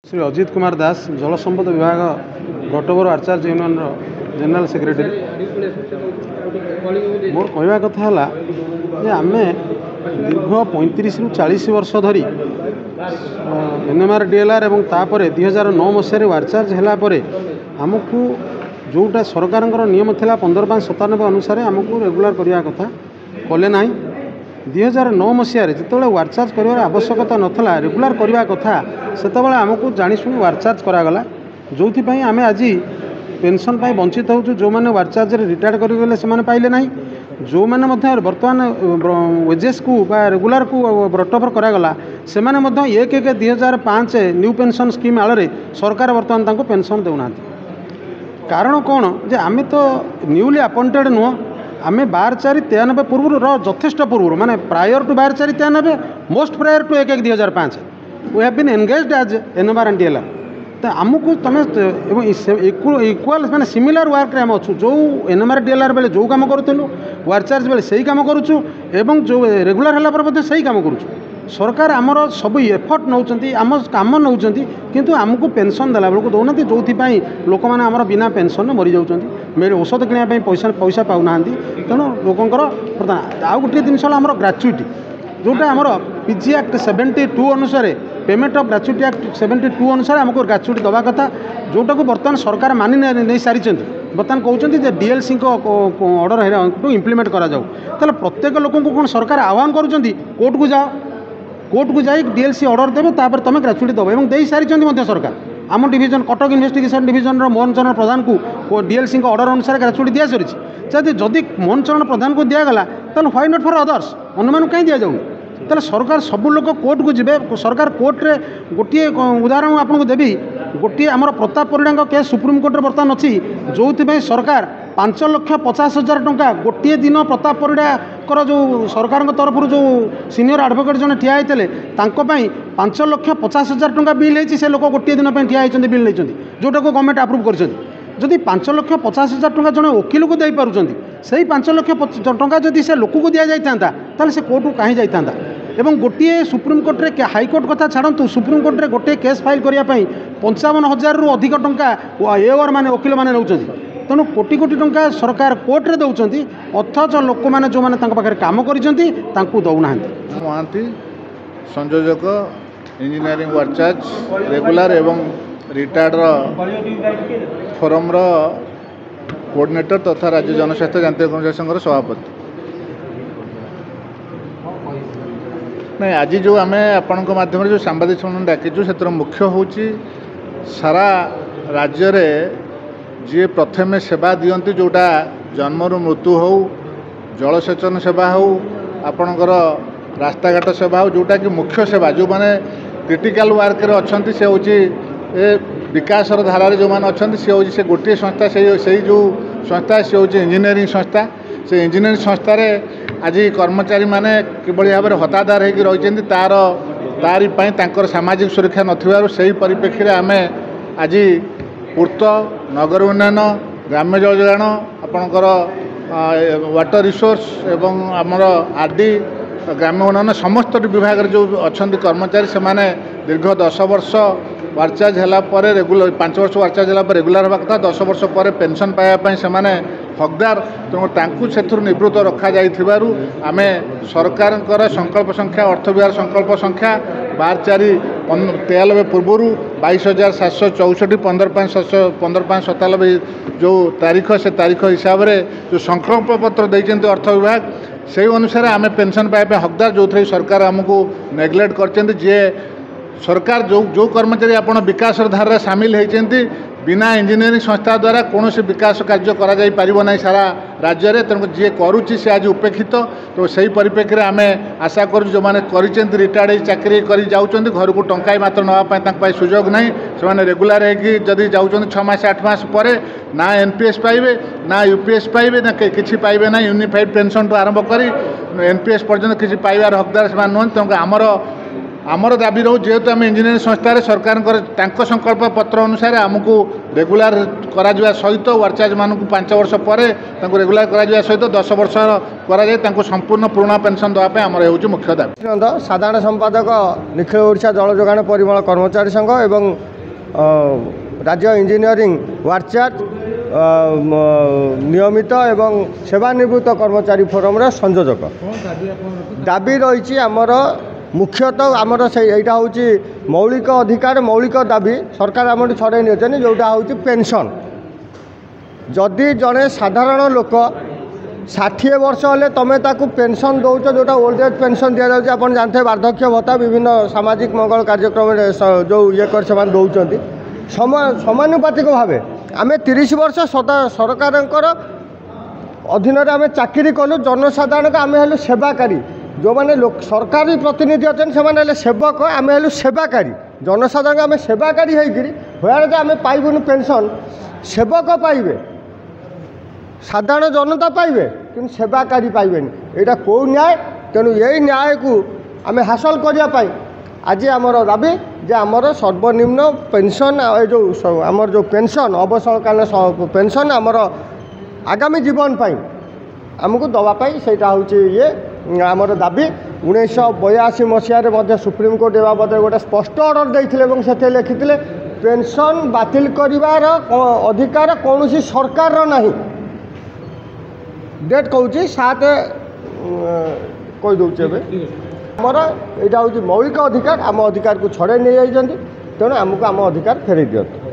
श्री अजित कुमार दास जल संपद विभाग भट्टबर आचार्य union general secretary. मोर कहवा कथा है आम दीर्घ 35 रु 40 वर्ष धरी एनएमआर डीएलआर और तापर 2009 मसीह वारचार्ज है आमको जोटा सरकार नियम था 15/97 अनुसार आमको रेगुलर करने कथा कले ना 2009 मसीह जो वारचार्ज कर आवश्यकता नाला रेगुलर करने कथा से आमको जाशुणी वारचार्ज करागला जो आम आज पेंशन वंचित हो जो मैंने वारचार्ज रिटायर्ड करगले से पाइले ना जो मैंने बर्तमान वेजेस को रेगुलर को ब्रटअपर करागला से 1/1/2005 न्यू पेंशन स्कीम आड़ सरकार बर्तमान पेंशन देना कारण कौन जे आम तो न्यूली अपॉइंटेड नुह आम 12/4/93 पूर्व यथेष्ट पूर्व माने prior to 12/4/93 most prior to 1/1/2005 we have been engaged as NMR and DLR. तो आमको तुम इक्वाल माने सिमिलर वर्क रे हम अच्छु जो एनएमआर डीएलआर बेले जो काम करूँ वारचार्ज बेले सही काम करुचु एवं जो रेगुलर है सही काम करुचु सरकार आमर सब एफर्ट नौ आम कम नौ किंतु आमको पेंशन देला बेलू दौना जो लोक मैंने आमर बिना पेंशन मरी जाऊँ औषध किनापी पैसा पाऊना तेणु लोकंर प्रधान आउ गोटे जिन ग्राच्युटी जोटा आमर पीजी एक्ट 72 अनुसार पेमेंट ऑफ ग्राच्युटी एक्ट 72 अनुसार आमको ग्राच्युटी दवा कथा जोटा को बर्तमान सरकार मानि नहीं सारी बर्तमान कहते डीएलसी ऑर्डर है इम्प्लीमेंट करा जाऊ ताले प्रत्येक लोक कौन सरकार आह्वान करुँच कोर्ट को जाओ कोर्ट को जाई डीएलसी ऑर्डर देवे तापर तुम ग्राच्युटी दब और दे सारी सरकार आम division Cuttack investigation division Mohan चरण प्रधान को डीएलसी ऑर्डर अनुसार ग्राच्युटी दि सारी जदि मोहन चरण प्रधान को दिगला तो व्हाई नॉट फॉर अदर्स अन्य मानक कहीं दि जाऊँ ताले सरकार सबू लोक कोर्ट को जीवे सरकार कोर्ट रे गोटे उदाहरण आपको देवी गोटे आमर Pratap Parida case supreme court बर्तमान अच्छी जो सरकार 5,50,000 टंका गोटे दिन प्रताप परिड़ा जो सरकार तरफ जो सीनियर एडवोकेट जन ठिया होते 5,50,000 टंका बिल होती से लोक गोटे दिन ठिया होती बिल नहीं जोटा को गवर्नमेंट अप्रूव कर जदि 5,50,000 टंका जड़े वकिल को दे पार्टी से 5,00,000 टंका जदि से लोक को दि जाता से कोर्ट को कहीं जाता एवं गोटे सुप्रीम कोर्ट रे हाईकोर्ट कथा छाड़ू सुप्रीम कोर्ट रे गोटे केस फाइल करने 55,000 रु अधिक टंका एओर माने वकिल माने नौ तेणु कोटी कोटी टंका सरकार कोर्ट रे दौरान अथच लोक मैंने जो मैंने पाखे काम कर दौना महांती संयोजक इंजीनियरिंग वारचार्ज रेगुलर एवं रिटायर्ड फोरम कोऑर्डिनेटर तथा राज्य जनस्वास्थ्य यांत्रिक कर्मचारी संघ सभापति नहीं आज जो आम आपण मध्यम जो सांबादिक सम्मेलन डाकिचु से मुख्य हूँ सारा राज्य रे जी प्रथम सेवा दियंती जोटा जन्मरू मृत्यु हो जलसेचन सेवा हो आपणकर रास्ताघाट सेवा हो जोटा कि मुख्य सेवा जो माने क्रिटिकल वर्क रे अच्छी से हूँ विकास धारा जो मैंने अच्छा सी हूँ से गोटे संस्था से जो संस्था से हूँ इंजीनियरिंग संस्था से इंजीनियरिंग संस्था रे आज कर्मचारी माने किभली भाव में हतादार होकर रही तारी सामाजिक सुरक्षा नथिबारु सही परिप्रेक्षी आम आज पूर्त नगर उन्नयन ग्राम्य जल जोगाण आपणकर वाटर रिसोर्स एवं आमर आरडी ग्राम्य उन्नयन समस्त विभाग जो अच्छा कर्मचारी से दीर्घ 10 वर्ष वारचार्ज है रेगुलर 5 वर्ष वारचार्ज है रेगुलर हवा कथा 10 वर्ष पर पेंशन पाइबापी से हकदार तेणु से निवृत्त रखा जाइथिबारु आमे सरकार संकल्प संख्या अर्थ विभाग संकल्प संख्या 12/4/93 पूर्व 22,764 15/5/97 जो तारीख से तारीख हिसाब से जो संकल्प पत्र देते अर्थ विभाग से अनुसार आम पेंशन पाइबा हकदार जो थे सरकार आमको नेग्लेक्ट कर सरकार जो कर्मचारी आपण विकास धारा सामिल होती बिना इंजीनियरिंग संस्था द्वारा कौन विकास कार्य करा जाई परिबो नहीं सारा राज्य में तेणु जी करुच्ची से आज उपेक्षित तो सही परिप्रेक्षी में आम आशा करूँ जो मैंने रिटायर्ड चाकरी कर जाऊँच घर को टंकाई मात्र नापी सुजोग नहीं से रेगुलर होगी जाऊँ 6 मास 8 मास पर ना एनपीएस पाइबे ना यूपीएस पाइबे ना किसी पाइबे ना यूनिफाइड पेंशन तो आरंभ कर एनपीएस पर्यटन किसी पाइबार हकदार से नुहत तेणु आमर दाबी रहू जेहेतु आम इंजीनियरिंग संस्था सरकार संकल्प पत्र अनुसार आमको रेगुलर करा सहित वारचार्ज मानक 5 वर्ष पर रेगुलर करा सहित 10 वर्ष कर संपूर्ण पुराणा पेंशन देवाई आमर हो मुख्य दाबी। साधारण संपादक निखिल ओडिशा जल जोगाण परिमल कर्मचारी संघ एवं राज्य इंजीनियरिंग वार्चार्ज नियमित एवं सेवानिवृत्त कर्मचारी फोरम संयोजक। दाबी रही आमर मुख्यतः आमर से यहाँ हूँ मौलिक अधिकार मौलिक दाबी सरकार आम छड़े नहीं जोटा हूँ पेंशन। जदि जड़े साधारण लोक 60 वर्ष हेल्ले तुम ताकू पेंशन दौच जोटा ओल्ड एज पेंशन दि जाऊँगी आप जानते वार्धक्य भत्ता विभिन्न सामाजिक मंगल कार्यक्रम जो ये कर दौरान समानुपातिक भाव आम 30 वर्ष सरकार अधीन आम चाकरी कलु जनसाधारण आम हेलु सेवाकारी जो मैंने सरकारी प्रतिनिधि अच्छे से सेवक आम हेलु सेवाकारी जनसाधारण आम सेवाकारी होकर आम पाइबुन पेंशन सेवक पाइबे साधारण जनता पाइबे कि सेवाकारी पाइबे यहाँ कौ न्याय तेणु यही न्याय को आम हासिल करने आज आमर दाबी जे आमर सर्वनिम्न पेंशन जो आमर जो पेंशन अवसरकालीन पेंशन आमर आगामी जीवन पाई आमको दवापाई से ये आमर दाबी 1982 मसीह सुप्रीमकोर्ट ए बाबद गोटे स्पष्ट ऑर्डर देते से लिखिते पेंशन बातिल कर अधिकार कौन सरकार नहीं डेट कहूँ 7 कहीदे आमर यहाँ हूँ मौलिक अधिकार आम अधिकार को छड़े नहीं जाती तेणु आमको आम अधिकार फेरई दियंतु।